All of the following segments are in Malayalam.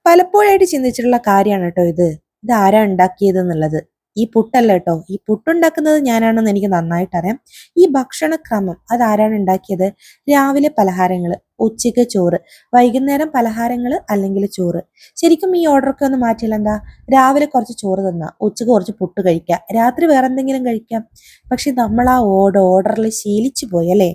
പലപ്പോഴായിട്ട് ചിന്തിച്ചിട്ടുള്ള കാര്യമാണ് കേട്ടോ ഇത്. ഇതാരാ ഉണ്ടാക്കിയത് എന്നുള്ളത്. ഈ പുട്ടല്ല കേട്ടോ. ഈ പുട്ടുണ്ടാക്കുന്നത് ഞാനാണെന്ന് എനിക്ക് നന്നായിട്ട് അറിയാം. ഈ ഭക്ഷണക്രമം അതാരാണ് ഉണ്ടാക്കിയത്? രാവിലെ പലഹാരങ്ങള്, ഉച്ചയ്ക്ക് ചോറ്, വൈകുന്നേരം പലഹാരങ്ങള് അല്ലെങ്കിൽ ചോറ്. ശരിക്കും ഈ ഓർഡറൊക്കെ ഒന്ന് മാറ്റിയാൽ എന്താ? രാവിലെ കുറച്ച് ചോറ് തിന്നാ, ഉച്ചയ്ക്ക് കുറച്ച് പുട്ട് കഴിക്കുക, രാത്രി വേറെ എന്തെങ്കിലും കഴിക്കാം. പക്ഷെ നമ്മൾ ആ ഓർഡറിൽ ശീലിച്ചു പോയി അല്ലേ?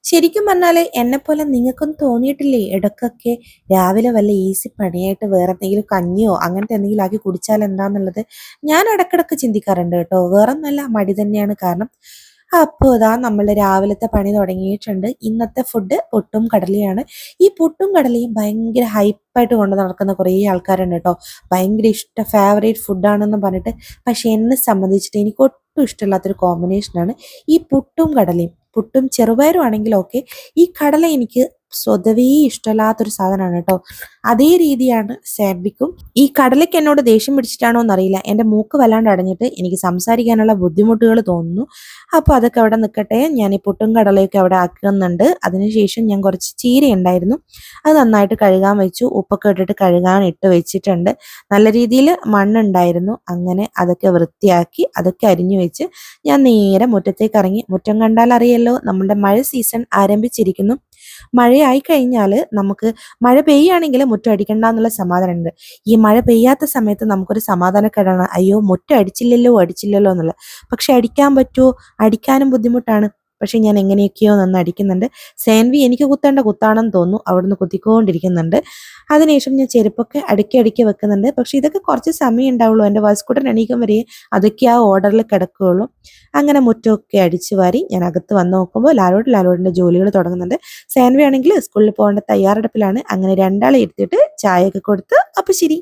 ശരിക്കും പറഞ്ഞാല് എന്നെപ്പോലെ നിങ്ങൾക്കൊന്നും തോന്നിയിട്ടില്ലേ ഇടയ്ക്കൊക്കെ രാവിലെ വല്ല ഈസി പണിയായിട്ട് വേറെ എന്തെങ്കിലും കഞ്ഞിയോ അങ്ങനത്തെ എന്തെങ്കിലും ആക്കി കുടിച്ചാൽ എന്താന്നുള്ളത് ഞാൻ ഇടക്കിടക്ക് ചിന്തിക്കാറുണ്ട് കേട്ടോ. വേറെ നല്ല മടി തന്നെയാണ് കാരണം. അപ്പോൾ ഇതാ നമ്മളുടെ രാവിലത്തെ പണി തുടങ്ങിയിട്ടുണ്ട്. ഇന്നത്തെ ഫുഡ് പുട്ടും കടലയാണ്. ഈ പുട്ടും കടലയും ഭയങ്കര ഹൈപ്പായിട്ട് കൊണ്ട് നടക്കുന്ന കുറേ ആൾക്കാരുണ്ട് കേട്ടോ. ഭയങ്കര ഫേവറേറ്റ് ഫുഡാണെന്ന് പറഞ്ഞിട്ട്. പക്ഷെ എന്നെ സംബന്ധിച്ചിട്ട് എനിക്ക് ഒട്ടും ഇഷ്ടമില്ലാത്തൊരു കോമ്പിനേഷനാണ് ഈ പുട്ടും കടലയും. പുട്ടും ചെറുപയറും ആണെങ്കിലും ഓക്കെ, ഈ കടല എനിക്ക് സ്വതവേ ഇഷ്ടമല്ലാത്തൊരു സാധനമാണ് കേട്ടോ. അതേ രീതിയാണ് സാൻഡ്വിക്കും. ഈ കടലയ്ക്ക് എന്നോട് ദേഷ്യം പിടിച്ചിട്ടാണോ എന്നറിയില്ല, എൻ്റെ മൂക്ക് വല്ലാണ്ട് അടഞ്ഞിട്ട് എനിക്ക് സംസാരിക്കാനുള്ള ബുദ്ധിമുട്ടുകൾ തോന്നുന്നു. അപ്പോൾ അതൊക്കെ അവിടെ നിൽക്കട്ടെ. ഞാൻ ഈ പുട്ടും കടലയൊക്കെ അവിടെ ആക്കുന്നുണ്ട്. അതിനുശേഷം ഞാൻ കുറച്ച് ചീര ഉണ്ടായിരുന്നു, അത് നന്നായിട്ട് കഴുകാൻ വെച്ചു. ഉപ്പൊക്കെ ഇട്ടിട്ട് കഴുകാൻ ഇട്ട് വെച്ചിട്ടുണ്ട്. നല്ല രീതിയിൽ മണ്ണുണ്ടായിരുന്നു. അങ്ങനെ അതൊക്കെ വൃത്തിയാക്കി അതൊക്കെ അരിഞ്ഞു വെച്ച് ഞാൻ നേരെ മുറ്റത്തേക്ക് ഇറങ്ങി. മുറ്റം കണ്ടാൽ അറിയല്ലോ, നമ്മുടെ മഴ സീസൺ ആരംഭിച്ചിരിക്കുന്നു. മഴയായി കഴിഞ്ഞാൽ നമുക്ക് മഴ പെയ്യുകയാണെങ്കിൽ മുറ്റം അടിക്കണ്ട എന്നുള്ള സമാധാനമുണ്ട്. ഈ മഴ പെയ്യാത്ത സമയത്ത് നമുക്കൊരു സമാധാനക്കേടാണ്, അയ്യോ മുറ്റം അടിച്ചില്ലല്ലോ എന്നുള്ളത്. പക്ഷെ അടിക്കാൻ പറ്റുമോ? അടിക്കാനും ബുദ്ധിമുട്ടാണ്. പക്ഷെ ഞാൻ എങ്ങനെയൊക്കെയോ നിന്ന് അടിക്കുന്നുണ്ട്. സാൻവി എനിക്ക് കുത്തേണ്ട കുത്താണെന്ന് തോന്നുന്നു, അവിടുന്ന് കുത്തിക്കൊണ്ടിരിക്കുന്നുണ്ട്. അതിനുശേഷം ഞാൻ ചെരുപ്പൊക്കെ അടുക്കി വെക്കുന്നുണ്ട്. പക്ഷെ ഇതൊക്കെ കുറച്ച് സമയം ഉണ്ടാവുള്ളൂ. എൻ്റെ വാസ്കുട്ടൻ എണീക്കും വരെ അതൊക്കെ ആ ഓർഡറിൽ കിടക്കുകയുള്ളൂ. അങ്ങനെ മുറ്റമൊക്കെ അടിച്ചു വാരി ഞാൻ അകത്ത് വന്ന് നോക്കുമ്പോൾ ലാലോടിൻ്റെ ജോലികൾ തുടങ്ങുന്നുണ്ട്. സാൻവി ആണെങ്കിൽ സ്കൂളിൽ പോകേണ്ട തയ്യാറെടുപ്പിലാണ്. അങ്ങനെ രണ്ടാളെ ഇരുത്തിയിട്ട് ചായയൊക്കെ കൊടുത്ത് അപ്പോൾ ശരി.